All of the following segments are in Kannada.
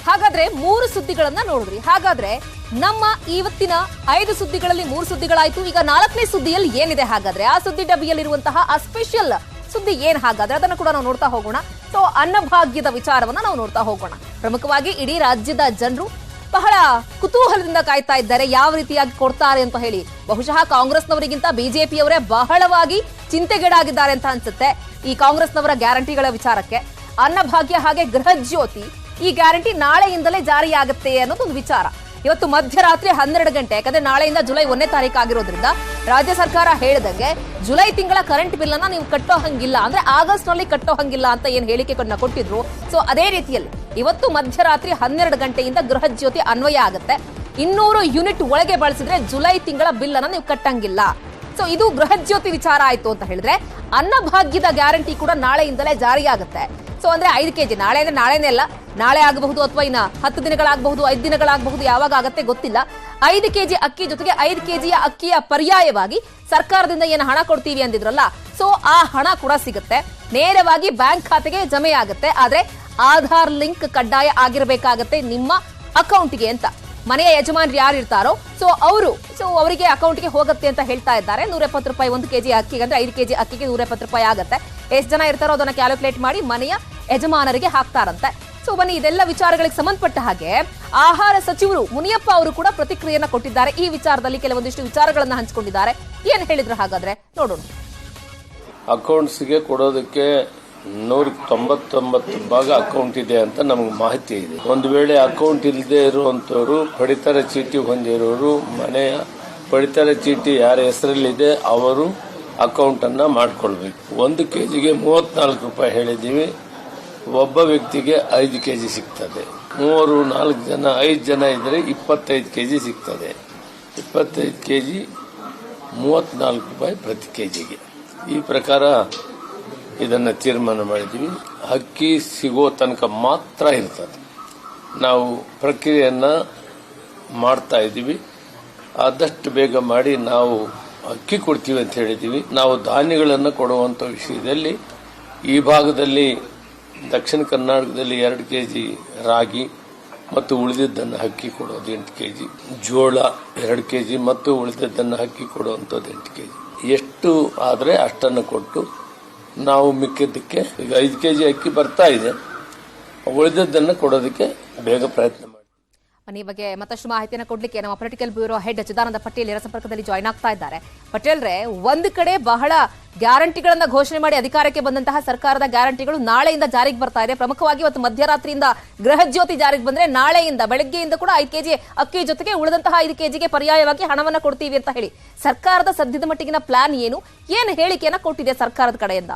ಹಾಗಾದ್ರೆ 3 ಸುದ್ದಿಗಳನ್ನ ನೋಡಿದ್ರಿ. ಹಾಗಾದ್ರೆ ನಮ್ಮ ಇವತ್ತಿನ 5 ಸುದ್ದಿಗಳಲ್ಲಿ 3 ಸುದ್ದಿಗಳಾಯ್ತು. ಈಗ 4ನೇ ಸುದ್ದಿಯಲ್ಲಿ ಏನಿದೆ ಹಾಗಾದ್ರೆ? ಆ ಸುದ್ದಿ ಡಬ್ಬಿಯಲ್ಲಿರುವಂತಹ ಆ ಸ್ಪೆಷಲ್ ಸುದ್ದಿ ಏನ್ ಹಾಗಾದ್ರೆ ಅದನ್ನು ಕೂಡ ನಾವು ನೋಡ್ತಾ ಹೋಗೋಣ. ಸೊ ಅನ್ನಭಾಗ್ಯದ ವಿಚಾರವನ್ನ ನಾವು ನೋಡ್ತಾ ಹೋಗೋಣ. ಪ್ರಮುಖವಾಗಿ ಇಡೀ ರಾಜ್ಯದ ಜನರು ಬಹಳ ಕುತೂಹಲದಿಂದ ಕಾಯ್ತಾ ಇದ್ದಾರೆ ಯಾವ ರೀತಿಯಾಗಿ ಕೊಡ್ತಾರೆ ಅಂತ ಹೇಳಿ. ಬಹುಶಃ ಕಾಂಗ್ರೆಸ್ನವರಿಗಿಂತ ಬಿಜೆಪಿಯವರೇ ಬಹಳವಾಗಿ ಚಿಂತೆಗೀಡಾಗಿದ್ದಾರೆ ಅಂತ ಅನ್ಸುತ್ತೆ ಈ ಕಾಂಗ್ರೆಸ್ನವರ ಗ್ಯಾರಂಟಿಗಳ ವಿಚಾರಕ್ಕೆ. ಅನ್ನಭಾಗ್ಯ ಹಾಗೆ ಗೃಹ ಜ್ಯೋತಿ ಈ ಗ್ಯಾರಂಟಿ ನಾಳೆಯಿಂದಲೇ ಜಾರಿಯಾಗುತ್ತೆ ಅನ್ನೋದೊಂದು ವಿಚಾರ. ಇವತ್ತು ಮಧ್ಯರಾತ್ರಿ 12 ಗಂಟೆ, ಯಾಕಂದ್ರೆ ನಾಳೆಯಿಂದ ಜುಲೈ 1ನೇ ತಾರೀಕು ಆಗಿರೋದ್ರಿಂದ ರಾಜ್ಯ ಸರ್ಕಾರ ಹೇಳಿದಂಗೆ ಜುಲೈ ತಿಂಗಳ ಕರೆಂಟ್ ಬಿಲ್ ಅನ್ನ ನೀವು ಕಟ್ಟೋ ಹಂಗಿಲ್ಲ, ಅಂದ್ರೆ ಆಗಸ್ಟ್ ನಲ್ಲಿ ಕಟ್ಟೋ ಹಂಗಿಲ್ಲ ಅಂತ ಏನ್ ಹೇಳಿಕೆಗಳನ್ನ ಕೊಟ್ಟಿದ್ರು. ಸೊ ಅದೇ ರೀತಿಯಲ್ಲಿ ಇವತ್ತು ಮಧ್ಯರಾತ್ರಿ 12 ಗಂಟೆಯಿಂದ ಗೃಹ ಜ್ಯೋತಿ ಅನ್ವಯ ಆಗುತ್ತೆ. 200 ಯೂನಿಟ್ ಒಳಗೆ ಬಳಸಿದ್ರೆ ಜುಲೈ ತಿಂಗಳ ಬಿಲ್ ಅನ್ನ ನೀವು ಕಟ್ಟಂಗಿಲ್ಲ. ಸೊ ಇದು ಗೃಹ ಜ್ಯೋತಿ ವಿಚಾರ ಆಯ್ತು ಅಂತ ಹೇಳಿದ್ರೆ, ಅನ್ನಭಾಗ್ಯದ ಗ್ಯಾರಂಟಿ ಕೂಡ ನಾಳೆಯಿಂದಲೇ ಜಾರಿಯಾಗುತ್ತೆ. ಸೊ ಅಂದ್ರೆ 5 ಕೆಜಿ, ನಾಳೆ ಅಂದ್ರೆ ನಾಳೆನೇ ಅಲ್ಲ, ನಾಳೆ ಆಗಬಹುದು ಅಥವಾ ಇನ್ನ 10 ದಿನಗಳಾಗಬಹುದು, 5 ದಿನಗಳಾಗಬಹುದು, ಯಾವಾಗ ಆಗತ್ತೆ ಗೊತ್ತಿಲ್ಲ. 5 ಕೆಜಿ ಅಕ್ಕಿ ಜೊತೆಗೆ 5 ಕೆಜಿಯ ಅಕ್ಕಿಯ ಪರ್ಯಾಯವಾಗಿ ಸರ್ಕಾರದಿಂದ ಏನು ಹಣ ಕೊಡ್ತೀವಿ ಅಂದಿದ್ರಲ್ಲ, ಸೊ ಆ ಹಣ ಕೂಡ ಸಿಗುತ್ತೆ. ನೇರವಾಗಿ ಬ್ಯಾಂಕ್ ಖಾತೆಗೆ ಜಮೆ ಆಗುತ್ತೆ. ಆದ್ರೆ ಆಧಾರ್ ಲಿಂಕ್ ಕಡ್ಡಾಯ ಆಗಿರಬೇಕಾಗತ್ತೆ ನಿಮ್ಮ ಅಕೌಂಟ್ಗೆ ಅಂತ. ಮನೆಯ ಯಜಮಾನರು ಯಾರು ಇರ್ತಾರೋ ಸೊ ಅವರಿಗೆ ಅಕೌಂಟ್ಗೆ ಹೋಗುತ್ತೆ ಅಂತ ಹೇಳ್ತಾ ಇದ್ದಾರೆ. 170 ರೂಪಾಯಿ 1 ಕೆಜಿ ಅಕ್ಕಿಗೆ, ಅಂದ್ರೆ 5 ಕೆಜಿ ಅಕ್ಕಿಗೆ 170 ರೂಪಾಯಿ ಆಗುತ್ತೆ. ಎಷ್ಟು ಜನ ಇರ್ತಾರೋ ಅದನ್ನ ಕ್ಯಾಲ್ಕುಲೇಟ್ ಮಾಡಿ ಮನೆಯ ಯಜಮಾನರಿಗೆ ಹಾಕ್ತಾರಂತೆ. ಸೊ ಬನ್ನಿ, ಇದೆಲ್ಲ ವಿಚಾರಗಳಿಗೆ ಸಂಬಂಧಪಟ್ಟ ಹಾಗೆ ಆಹಾರ ಸಚಿವರು ಮುನಿಯಪ್ಪ ಅವರು ಕೂಡ ಪ್ರತಿಕ್ರಿಯೆಯನ್ನ ಕೊಟ್ಟಿದ್ದಾರೆ. ಈ ವಿಚಾರದಲ್ಲಿ ಕೆಲವೊಂದಿಷ್ಟು ವಿಚಾರಗಳನ್ನ ಹಂಚಿಕೊಂಡಿದ್ದಾರೆ. ಏನ್ ಹೇಳಿದ್ರು ಹಾಗಾದ್ರೆ ನೋಡೋಣ. ಅಕೌಂಟ್ಸ್ಗೆ ಕೊಡೋದಕ್ಕೆ 199 ಭಾಗ ಅಕೌಂಟ್ ಇದೆ ಅಂತ ನಮಗೆ ಮಾಹಿತಿ ಇದೆ. ಒಂದು ವೇಳೆ ಅಕೌಂಟ್ ಇಲ್ಲದೆ ಇರುವಂತವರು, ಪಡಿತರ ಚೀಟಿ ಹೊಂದಿರೋರು, ಮನೆಯ ಪಡಿತರ ಚೀಟಿ ಯಾರ ಹೆಸರಲ್ಲಿದೆ ಅವರು ಅಕೌಂಟ್ ಅನ್ನ ಮಾಡ್ಕೊಳ್ಬೇಕು. 1 ಕೆಜಿಗೆ 34 ರೂಪಾಯಿ ಹೇಳಿದೀವಿ. ಒಬ್ಬ ವ್ಯಕ್ತಿಗೆ 5 ಕೆಜಿ ಸಿಗ್ತದೆ. 3, 4 ಜನ, 5 ಜನ ಇದ್ರೆ 25 ಕೆಜಿ ಸಿಗ್ತದೆ. 25 ಕೆಜಿ 34 ರೂಪಾಯಿ ಪ್ರತಿ ಕೆಜಿಗೆ. ಈ ಪ್ರಕಾರ ಇದನ್ನ ತೀರ್ಮಾನ ಮಾಡಿದ್ದೀವಿ. ಅಕ್ಕಿ ಸಿಗೋ ತನಕ ಮಾತ್ರ ಇರ್ತದೆ. ನಾವು ಪ್ರಕ್ರಿಯೆಯನ್ನ ಮಾಡ್ತಾ ಇದ್ದೀವಿ. ಆದಷ್ಟು ಬೇಗ ಮಾಡಿ ನಾವು ಅಕ್ಕಿ ಕೊಡ್ತೀವಿ ಅಂತ ಹೇಳಿದ್ದೀವಿ. ನಾವು ಧಾನ್ಯಗಳನ್ನು ಕೊಡುವಂತ ವಿಷಯದಲ್ಲಿ ಈ ಭಾಗದಲ್ಲಿ ದಕ್ಷಿಣ ಕರ್ನಾಟಕದಲ್ಲಿ 2 ಕೆಜಿ ರಾಗಿ ಮತ್ತು ಉಳಿದಿದ್ದನ್ನು ಅಕ್ಕಿ ಕೊಡೋದು 8 ಕೆಜಿ, ಜೋಳ 2 ಕೆಜಿ ಮತ್ತು ಉಳಿದಿದ್ದನ್ನು ಅಕ್ಕಿ ಕೊಡುವಂಥದ್ದು 8 ಕೆಜಿ. ಎಷ್ಟು ಆದರೆ ಅಷ್ಟನ್ನು ಕೊಟ್ಟು ನಾವು ಮಿಕ್ಕಿದ್ದಕ್ಕೆ ಈಗ 5 ಕೆಜಿ ಅಕ್ಕಿ ಬರ್ತಾ ಇದೆ, ಉಳಿದದ್ದನ್ನು ಕೊಡೋದಕ್ಕೆ ಬೇಗ ಪ್ರಯತ್ನ ಮಾಡಿ. ಈ ಬಗ್ಗೆ ಮತ್ತಷ್ಟು ಮಾಹಿತಿಯನ್ನು ಕೊಡ್ಲಿಕ್ಕೆ ನಮ್ಮ political bureau head Chidananda Patel ಸಂಪರ್ಕದಲ್ಲಿ ಜಾಯ್ನ್ ಆಗ್ತಾ ಇದ್ದಾರೆ. ಪಟೇಲ್ರೆ, ಒಂದು ಕಡೆ ಬಹಳ ಗ್ಯಾರಂಟಿಗಳನ್ನ ಘೋಷಣೆ ಮಾಡಿ ಅಧಿಕಾರಕ್ಕೆ ಬಂದಂತಹ ಸರ್ಕಾರದ ಗ್ಯಾರಂಟಿಗಳು ನಾಳೆಯಿಂದ ಜಾರಿಗೆ ಬರ್ತಾ ಇದೆ. ಪ್ರಮುಖವಾಗಿ ಇವತ್ತು ಮಧ್ಯರಾತ್ರಿಯಿಂದ ಗೃಹ ಜ್ಯೋತಿ ಜಾರಿಗೆ ಬಂದ್ರೆ ನಾಳೆಯಿಂದ ಬೆಳಗ್ಗೆಯಿಂದ ಕೂಡ 5 ಕೆಜಿ ಅಕ್ಕಿ ಜೊತೆಗೆ ಉಳಿದಂತಹ 5 ಕೆಜಿಗೆ ಪರ್ಯಾಯವಾಗಿ ಹಣವನ್ನ ಕೊಡ್ತೀವಿ ಅಂತ ಹೇಳಿ ಸರ್ಕಾರದ ಸದ್ಯದ ಮಟ್ಟಿಗಿನ ಪ್ಲಾನ್ ಏನು ಹೇಳಿಕೆಯನ್ನ ಕೊಟ್ಟಿದೆ ಸರ್ಕಾರದ ಕಡೆಯಿಂದ?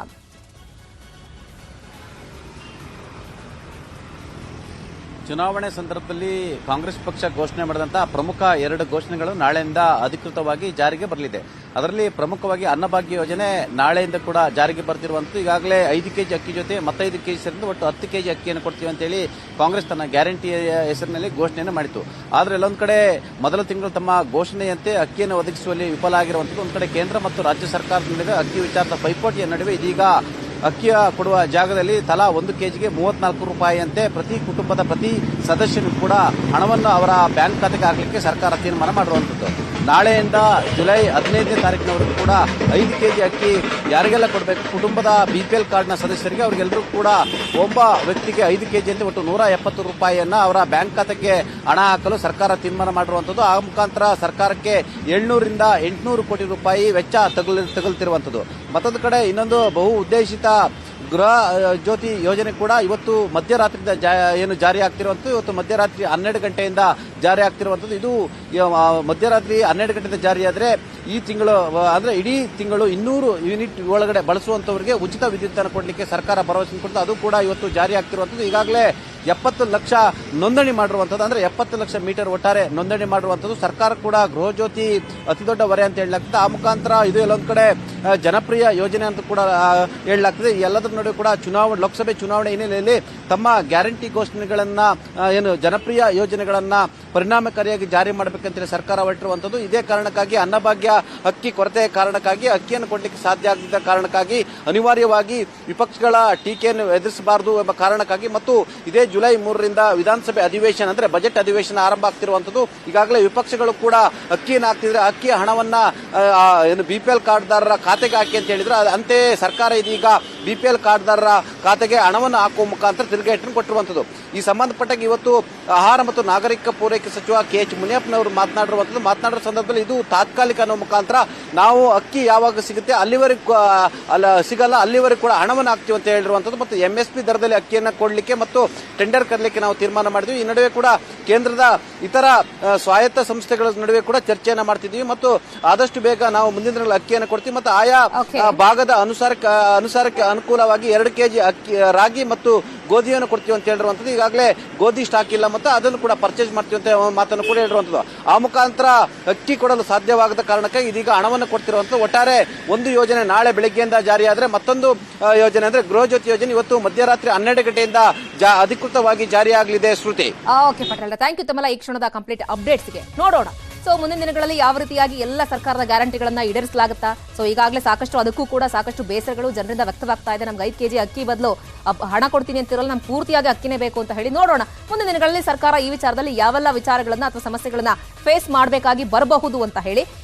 ಚುನಾವಣೆ ಸಂದರ್ಭದಲ್ಲಿ ಕಾಂಗ್ರೆಸ್ ಪಕ್ಷ ಘೋಷಣೆ ಮಾಡಿದಂತಹ ಪ್ರಮುಖ 2 ಘೋಷಣೆಗಳು ನಾಳೆಯಿಂದ ಅಧಿಕೃತವಾಗಿ ಜಾರಿಗೆ ಬರಲಿದೆ. ಅದರಲ್ಲಿ ಪ್ರಮುಖವಾಗಿ ಅನ್ನಭಾಗ್ಯ ಯೋಜನೆ ನಾಳೆಯಿಂದ ಕೂಡ ಜಾರಿಗೆ ಬರ್ತಿರುವಂತದ್ದು. ಈಗಾಗಲೇ 5 ಕೆಜಿ ಅಕ್ಕಿ ಜೊತೆ ಮತ್ತೆ 5 ಕೆಜಿ ಸೇರಿದಂತೆ ಒಟ್ಟು 10 ಕೆಜಿ ಅಕ್ಕಿಯನ್ನು ಕೊಡ್ತೀವಿ ಅಂತೇಳಿ ಕಾಂಗ್ರೆಸ್ ತನ್ನ ಗ್ಯಾರಂಟಿ ಹೆಸರಿನಲ್ಲಿ ಘೋಷಣೆಯನ್ನು ಮಾಡಿತು. ಆದರೆ ಎಲ್ಲೊಂದು ಕಡೆ ಮೊದಲ ತಿಂಗಳು ತಮ್ಮ ಘೋಷಣೆಯಂತೆ ಅಕ್ಕಿಯನ್ನು ಒದಗಿಸುವಲ್ಲಿ ವಿಫಲ ಆಗಿರುವಂತದ್ದು. ಒಂದು ಕಡೆ ಕೇಂದ್ರ ಮತ್ತು ರಾಜ್ಯ ಸರ್ಕಾರದ ನಡುವೆ ಅಕ್ಕಿ ವಿಚಾರದ ಪೈಪೋಟಿಯ ನಡುವೆ ಇದೀಗ ಅಕ್ಕಿಯ ಕೊಡುವ ಜಾಗದಲ್ಲಿ ತಲಾ 1 ಕೆಜಿಗೆ 34 ರೂಪಾಯಿಯಂತೆ ಪ್ರತಿ ಕುಟುಂಬದ ಪ್ರತಿ ಸದಸ್ಯರು ಕೂಡ ಹಣವನ್ನು ಅವರ ಬ್ಯಾಂಕ್ ಖಾತೆಗೆ ಹಾಕಲಿಕ್ಕೆ ಸರ್ಕಾರ ತೀರ್ಮಾನ ಮಾಡಿರುವಂತದ್ದು. ನಾಳೆಯಿಂದ ಜುಲೈ 15ನೇ ತಾರೀಕಿನವರೆಗೂ ಕೂಡ 5 ಕೆಜಿ ಅಕ್ಕಿ ಯಾರಿಗೆಲ್ಲ ಕೊಡಬೇಕು, ಕುಟುಂಬದ ಬಿಪಿಎಲ್ ಕಾರ್ಡ್ನ ಸದಸ್ಯರಿಗೆ ಅವರಿಗೆಲ್ಲರೂ ಕೂಡ ಒಬ್ಬ ವ್ಯಕ್ತಿಗೆ 5 ಕೆಜಿ ಅಂತ ಒಟ್ಟು 170 ರೂಪಾಯಿಯನ್ನ ಅವರ ಬ್ಯಾಂಕ್ ಖಾತೆಗೆ ಹಣ ಹಾಕಲು ಸರ್ಕಾರ ತೀರ್ಮಾನ ಮಾಡಿರುವಂತದ್ದು. ಆ ಮುಖಾಂತರ ಸರ್ಕಾರಕ್ಕೆ 700 ರಿಂದ 800 ಕೋಟಿ ರೂಪಾಯಿ ವೆಚ್ಚ ತಗುಲ್ತಿರುವಂತದ್ದು. ಮತ್ತೊಂದು ಕಡೆ ಇನ್ನೊಂದು ಬಹು ಉದ್ದೇಶಿತ ಗೃಹ ಜ್ಯೋತಿ ಯೋಜನೆ ಕೂಡ ಇವತ್ತು ಮಧ್ಯರಾತ್ರಿಯಿಂದ ಏನು ಜಾರಿ ಆಗ್ತಿರುವಂಥದ್ದು. ಇವತ್ತು ಮಧ್ಯರಾತ್ರಿ 12 ಗಂಟೆಯಿಂದ ಜಾರಿ ಆಗ್ತಿರುವಂಥದ್ದು. ಇದು ಮಧ್ಯರಾತ್ರಿ 12 ಗಂಟೆಯಿಂದ ಜಾರಿಯಾದರೆ ಈ ತಿಂಗಳು ಅಂದ್ರೆ ಇಡೀ ತಿಂಗಳು 200 ಯೂನಿಟ್ ಒಳಗಡೆ ಬಳಸುವಂತವರಿಗೆ ಉಚಿತ ವಿದ್ಯುತ್ ಅನ್ನು ಕೊಡಲಿಕ್ಕೆ ಸರ್ಕಾರ ಭರವಸೆ ಕೊಡ್ತು. ಅದು ಕೂಡ ಇವತ್ತು ಜಾರಿ ಆಗ್ತಿರುವಂಥದ್ದು. ಈಗಾಗಲೇ 70 ಲಕ್ಷ ನೋಂದಣಿ ಮಾಡಿರುವಂಥದ್ದು, ಅಂದ್ರೆ 70 ಲಕ್ಷ ಮೀಟರ್ ಒಟ್ಟಾರೆ ನೋಂದಣಿ ಮಾಡಿರುವಂಥದ್ದು. ಸರ್ಕಾರ ಕೂಡ ಗೃಹ ಜ್ಯೋತಿ ಅತಿ ದೊಡ್ಡ ಹೊರೆ ಅಂತ ಹೇಳಲಾಗ್ತದೆ. ಆ ಮುಖಾಂತರ ಇದು ಎಲ್ಲೊಂದು ಕಡೆ ಜನಪ್ರಿಯ ಯೋಜನೆ ಅಂತ ಕೂಡ ಹೇಳಲಾಗ್ತದೆ. ಎಲ್ಲದರ ನಡುವೆ ಕೂಡ ಲೋಕಸಭೆ ಚುನಾವಣೆ ಹಿನ್ನೆಲೆಯಲ್ಲಿ ತಮ್ಮ ಗ್ಯಾರಂಟಿ ಘೋಷಣೆಗಳನ್ನ ಏನು ಜನಪ್ರಿಯ ಯೋಜನೆಗಳನ್ನ ಪರಿಣಾಮಕಾರಿಯಾಗಿ ಜಾರಿ ಮಾಡಬೇಕಂತ ಸರ್ಕಾರ ಹೊರಟಿರುವಂತದ್ದು. ಇದೇ ಕಾರಣಕ್ಕಾಗಿ ಅನ್ನಭಾಗ್ಯ ಅಕ್ಕಿ ಕೊರತೆ ಕಾರಣಕ್ಕಾಗಿ ಅಕ್ಕಿಯನ್ನು ಕೊಡಲಿಕ್ಕೆ ಸಾಧ್ಯ ಆಗದಿದ್ದ ಕಾರಣಕ್ಕಾಗಿ ಅನಿವಾರ್ಯವಾಗಿ ವಿಪಕ್ಷಗಳ ಟೀಕೆಯನ್ನು ಎದುರಿಸಬಾರದು ಎಂಬ ಕಾರಣಕ್ಕಾಗಿ ಮತ್ತು ಇದೇ ಜುಲೈ 3ರಿಂದ ವಿಧಾನಸಭೆ ಅಧಿವೇಶನ ಅಂದ್ರೆ ಬಜೆಟ್ ಅಧಿವೇಶನ ಆರಂಭ ಆಗ್ತಿರುವಂತದ್ದು. ಈಗಾಗಲೇ ವಿಪಕ್ಷಗಳು ಕೂಡ ಅಕ್ಕಿಯನ್ನು ಹಾಕ್ತಿದ್ರೆ ಅಕ್ಕಿಯ ಹಣವನ್ನ ಏನು ಬಿಪಿಎಲ್ ಕಾರ್ಡ್ದಾರರ ಖಾತೆಗೆ ಹಾಕಿ ಅಂತ ಹೇಳಿದ್ರು. ಅಂತೆಯೇ ಸರ್ಕಾರ ಇದೀಗ ಬಿಪಿಎಲ್ ಕಾರ್ಡ್ದಾರರ ಖಾತೆಗೆ ಹಣವನ್ನು ಹಾಕುವ ಮುಖಾಂತರ ತಿರುಗೇಟನ್ನು ಕೊಟ್ಟಿರುವಂತದ್ದು. ಈ ಸಂಬಂಧಪಟ್ಟಾಗ ಇವತ್ತು ಆಹಾರ ಮತ್ತು ನಾಗರಿಕ ಪೂರೈಕೆ ಸಚಿವ KH ಮುನಿಯಪ್ಪನವರು ಮಾತನಾಡಿರೋ ಸಂದರ್ಭದಲ್ಲಿ ಇದು ತಾತ್ಕಾಲಿಕ ಅನ್ನೋ ಮುಖಾಂತರ ನಾವು ಅಕ್ಕಿ ಯಾವಾಗ ಸಿಗುತ್ತೆ ಅಲ್ಲಿವರೆಗೂ ಸಿಗಲ್ಲ, ಅಲ್ಲಿವರೆಗೂ ಕೂಡ ಹಣವನ್ನು ಹಾಕ್ತೀವಿ ಅಂತ ಹೇಳಿರುವಂತದ್ದು. ಮತ್ತು MSP ದರದಲ್ಲಿ ಅಕ್ಕಿಯನ್ನು ಕೊಡಲಿಕ್ಕೆ ಮತ್ತು ಟೆಂಡರ್ ಕರಲಿಕ್ಕೆ ನಾವು ತೀರ್ಮಾನ ಮಾಡಿದ್ವಿ. ಈ ನಡುವೆ ಕೂಡ ಕೇಂದ್ರದ ಇತರ ಸ್ವಾಯತ್ತ ಸಂಸ್ಥೆಗಳ ನಡುವೆ ಕೂಡ ಚರ್ಚೆಯನ್ನ ಮಾಡ್ತಿದ್ವಿ ಮತ್ತು ಆದಷ್ಟು ಬೇಗ ನಾವು ಮುಂದಿನ ದಿನಗಳಲ್ಲಿ ಅಕ್ಕಿಯನ್ನು ಕೊಡ್ತೀವಿ ಮತ್ತು ಆಯಾ ಭಾಗದ ಅನುಸಾರಕ್ಕೆ ಅನುಕೂಲವಾಗಿ 2 kg ಅಕ್ಕಿ ರಾಗಿ ಮತ್ತು ಗೋಧಿಯನ್ನು ಕೊಡ್ತೀವಿ ಅಂತ ಹೇಳಿರುವಂತದ್ದು. ಈಗಾಗಲೇ ಗೋಧಿ ಸ್ಟಾಕ್ ಇಲ್ಲ ಮತ್ತು ಅದನ್ನು ಕೂಡ ಪರ್ಚೇಸ್ ಮಾಡ್ತೀವಿ ಅಂತ ಮಾತನ್ನು ಕೂಡ ಹೇಳಿರುವಂತದ್ದು. ಆ ಮುಖಾಂತರ ಅಕ್ಕಿ ಕೊಡಲು ಸಾಧ್ಯವಾಗದ ಕಾರಣಕ್ಕೆ ಇದೀಗ ಹಣವನ್ನು ಕೊಡ್ತಿರುವಂತದ್ದು. ಒಟ್ಟಾರೆ ಒಂದು ಯೋಜನೆ ನಾಳೆ ಬೆಳಗ್ಗೆಯಿಂದ ಜಾರಿಯಾದರೆ ಮತ್ತೊಂದು ಯೋಜನೆ ಅಂದ್ರೆ ಗೃಹ ಜ್ಯೋತಿ ಯೋಜನೆ ಇವತ್ತು ಮಧ್ಯರಾತ್ರಿ 12 ಗಂಟೆಯಿಂದ ಅಧಿಕೃತವಾಗಿ ಜಾರಿಯಾಗಲಿದೆ. ಶ್ರುತಿ. ಓಕೆ ಪಟೇಲ್, ಥ್ಯಾಂಕ್ ಯು ತಮ್ಮೆಲ್ಲ ಈ ಕ್ಷಣದ ಕಂಪ್ಲೀಟ್ ಅಪ್ಡೇಟ್ಸ್ಗೆ. ನೋಡೋಣ ಸೊ ಮುಂದಿನ ದಿನಗಳಲ್ಲಿ ಯಾವ ರೀತಿಯಾಗಿ ಎಲ್ಲ ಸರ್ಕಾರದ ಗ್ಯಾರಂಟಿಗಳನ್ನ ಈಡೇರಿಸಲಾಗುತ್ತಾ. ಸೊ ಈಗಾಗಲೇ ಅದಕ್ಕೂ ಕೂಡ ಸಾಕಷ್ಟು ಬೇಸರಗಳು ಜನರಿಂದ ವ್ಯಕ್ತವಾಗ್ತಾ ಇದೆ. ನಮ್ಗೆ 5 kg ಅಕ್ಕಿ ಬದಲು ಹಣ ಕೊಡ್ತೀನಿ ಅಂತಿರಲ್ಲ, ನಮ್ಗೆ ಪೂರ್ತಿಯಾಗಿ ಅಕ್ಕಿನೇ ಬೇಕು ಅಂತ ಹೇಳಿ. ನೋಡೋಣ ಮುಂದಿನ ದಿನಗಳಲ್ಲಿ ಸರ್ಕಾರ ಈ ವಿಚಾರದಲ್ಲಿ ಯಾವೆಲ್ಲ ವಿಚಾರಗಳನ್ನ ಅಥವಾ ಸಮಸ್ಯೆಗಳನ್ನ ಫೇಸ್ ಮಾಡಬೇಕಾಗಿ ಬರಬಹುದು ಅಂತ ಹೇಳಿ.